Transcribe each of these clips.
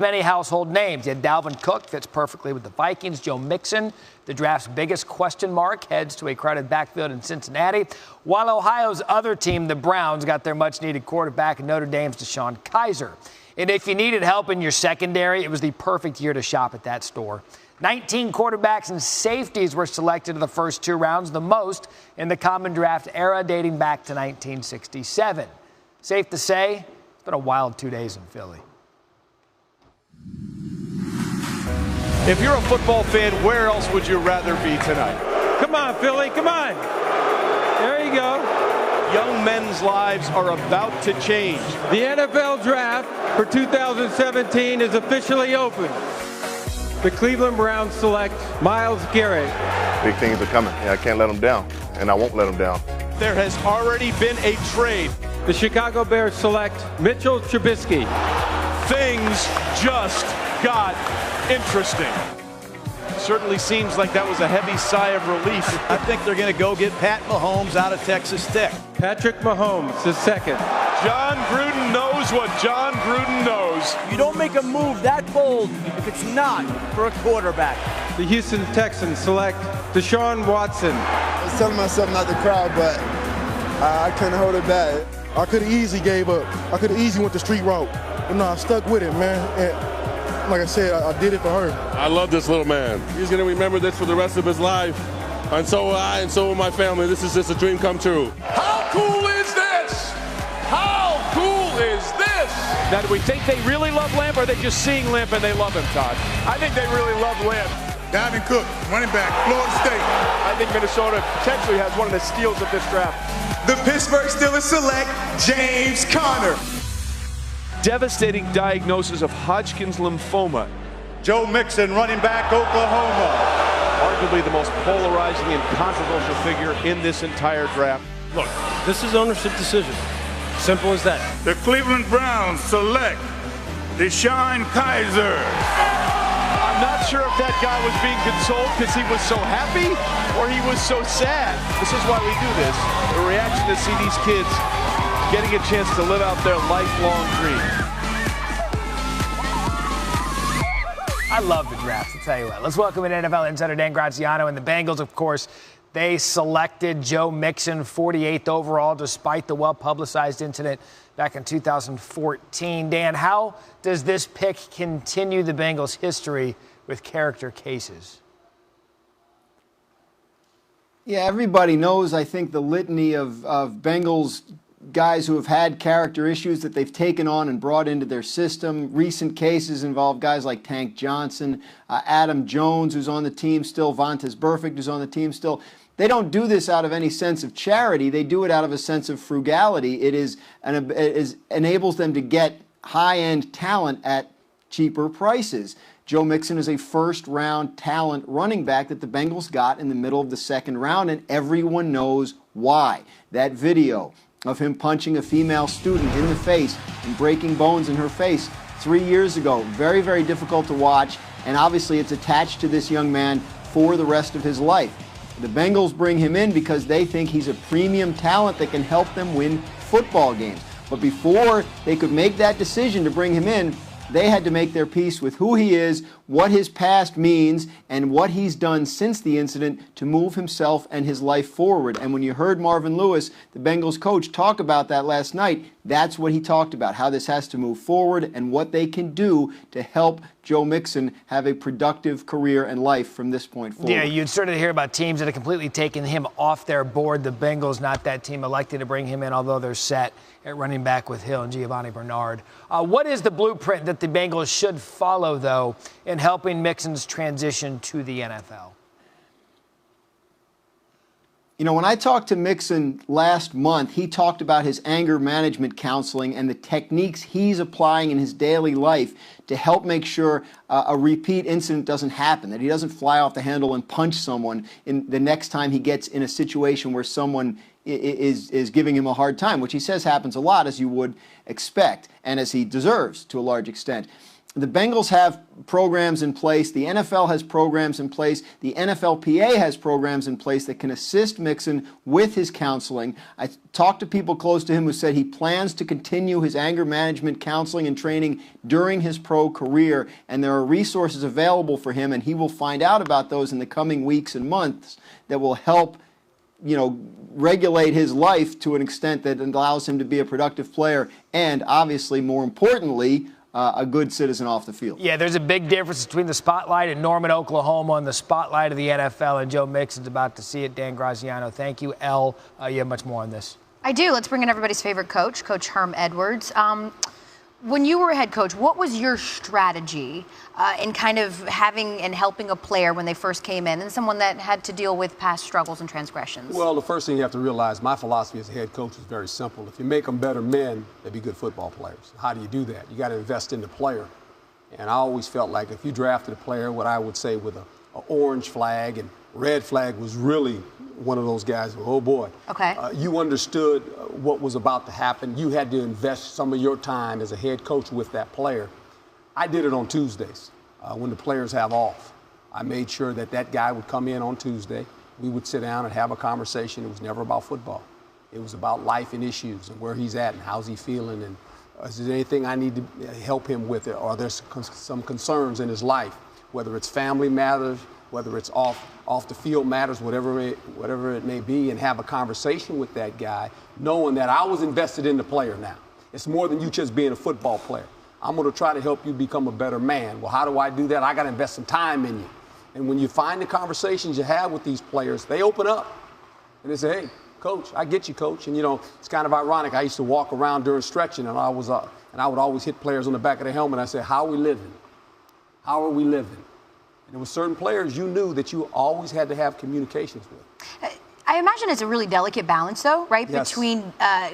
Many household names. You had Dalvin Cook, fits perfectly with the Vikings. Joe Mixon, the draft's biggest question mark, heads to a crowded backfield in Cincinnati. While Ohio's other team, the Browns, got their much-needed quarterback in Notre Dame's Deshaun Kaiser. And if you needed help in your secondary, it was the perfect year to shop at that store. 19 quarterbacks and safeties were selected in the first 2 rounds, the most in the common draft era dating back to 1967. Safe to say, it's been a wild 2 days in Philly. If you're a football fan, where else would you rather be tonight? Come on, Philly, come on. There you go. Young men's lives are about to change. The NFL draft for 2017 is officially open. The Cleveland Browns select Myles Garrett. Big things are coming. I can't let them down, and I won't let them down. There has already been a trade. The Chicago Bears select Mitchell Trubisky. Things just got interesting. Certainly seems like that was a heavy sigh of relief. I think they're going to go get Pat Mahomes out of Texas Tech. Patrick Mahomes is second. John Gruden knows what John Gruden knows. You don't make a move that bold if it's not for a quarterback. The Houston Texans select Deshaun Watson. I was telling myself not to cry, but I couldn't hold it back. I could have easily gave up. I could have easily went the street route. But no, I stuck with it, man. And like I said, I did it for her. I love this little man. He's going to remember this for the rest of his life. And so will I, and so will my family. This is just a dream come true. How cool is this? How cool is this? Now, do we think they really love Lamp, or are they just seeing Lamp and they love him, Todd? I think they really love Lamp. Dalvin Cook, running back, Florida State. I think Minnesota potentially has one of the steals of this draft. The Pittsburgh Steelers select James Conner. Devastating diagnosis of Hodgkin's lymphoma. Joe Mixon, running back, Oklahoma. Arguably the most polarizing and controversial figure in this entire draft. Look, this is ownership decision. Simple as that. The Cleveland Browns select Deshaun Kaiser. I'm not sure if that guy was being consoled because he was so happy or he was so sad. This is why we do this. The reaction to see these kids getting a chance to live out their lifelong dream. I love the draft, I'll tell you what. Let's welcome in NFL insider Dan Graziano. And the Bengals, of course, they selected Joe Mixon, 48th overall, despite the well-publicized incident back in 2014. Dan, how does this pick continue the Bengals' history with character cases? Yeah, everybody knows, I think, the litany of Bengals guys who have had character issues that they've taken on and brought into their system. Recent cases involve guys like Tank Johnson, Adam Jones, who's on the team still, Vontaze Burfict, who's on the team still. They don't do this out of any sense of charity. They do it out of a sense of frugality. It enables them to get high-end talent at cheaper prices. Joe Mixon is a first-round talent running back that the Bengals got in the middle of the second round, and everyone knows why. That video of him punching a female student in the face and breaking bones in her face 3 years ago. Very, very difficult to watch, and obviously it's attached to this young man for the rest of his life. The Bengals bring him in because they think he's a premium talent that can help them win football games. But before they could make that decision to bring him in, they had to make their peace with who he is, what his past means, and what he's done since the incident to move himself and his life forward. And when you heard Marvin Lewis, the Bengals coach, talk about that last night, that's what he talked about, how this has to move forward and what they can do to help Joe Mixon have a productive career and life from this point forward. Yeah, you'd started to hear about teams that have completely taken him off their board. The Bengals, not that team, elected to bring him in, although they're set at running back with Hill and Giovanni Bernard. What is the blueprint that the Bengals should follow, though, in helping Mixon's transition to the NFL? You know, when I talked to Mixon last month, he talked about his anger management counseling and the techniques he's applying in his daily life to help make sure a repeat incident doesn't happen, that he doesn't fly off the handle and punch someone in the next time he gets in a situation where someone is giving him a hard time, which he says happens a lot, as you would expect, and as he deserves to a large extent. The Bengals have programs in place. The NFL has programs in place. The NFLPA has programs in place that can assist Mixon with his counseling. I talked to people close to him who said he plans to continue his anger management counseling and training during his pro career, and there are resources available for him, and he will find out about those in the coming weeks and months that will help, regulate his life to an extent that allows him to be a productive player and, obviously, more importantly, a good citizen off the field. Yeah, there's a big difference between the spotlight in Norman, Oklahoma, and the spotlight of the NFL, and Joe Mixon's about to see it. Dan Graziano, thank you. Elle, you have much more on this. I do. Let's bring in everybody's favorite coach, Coach Herm Edwards. When you were a head coach, what was your strategy in kind of having and helping a player when they first came in and someone that had to deal with past struggles and transgressions? Well, the first thing you have to realize, my philosophy as a head coach is very simple. If you make them better men, they'll be good football players. How do you do that? You got to invest in the player. And I always felt like if you drafted a player, what I would say with an orange flag and red flag was really one of those guys, oh boy. Okay. You understood what was about to happen. You had to invest some of your time as a head coach with that player. I did it on Tuesdays when the players have off. I made sure that that guy would come in on Tuesday. We would sit down and have a conversation. It was never about football. It was about life and issues and where he's at and how's he feeling and is there anything I need to help him with it, or there's some concerns in his life, whether it's family matters, whether it's off the field matters, whatever it may be, and have a conversation with that guy, knowing that I was invested in the player now. It's more than you just being a football player. I'm going to try to help you become a better man. Well, how do I do that? I got to invest some time in you. And when you find the conversations you have with these players, they open up and they say, hey, Coach, I get you, Coach. And, it's kind of ironic. I used to walk around during stretching, and I would always hit players on the back of the helmet. I said, how are we living? How are we living? And there were certain players you knew that you always had to have communications with. I imagine it's a really delicate balance, though, right? Yes. Between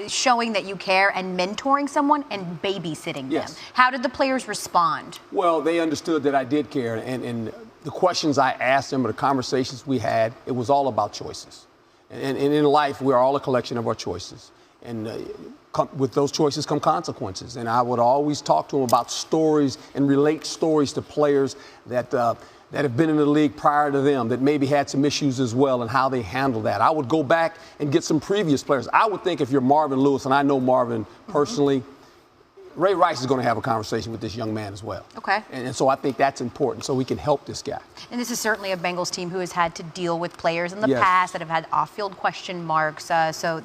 showing that you care and mentoring someone and babysitting Yes. them. How did the players respond? Well, they understood that I did care. And the questions I asked them or the conversations we had, it was all about choices. And in life, we're all a collection of our choices. And with those choices come consequences. And I would always talk to them about stories and relate stories to players that have been in the league prior to them that maybe had some issues as well and how they handled that. I would go back and get some previous players. I would think if you're Marvin Lewis, and I know Marvin personally, Ray Rice is going to have a conversation with this young man as well. Okay. And so I think that's important so we can help this guy. And this is certainly a Bengals team who has had to deal with players in the Yes. past that have had off-field question marks. So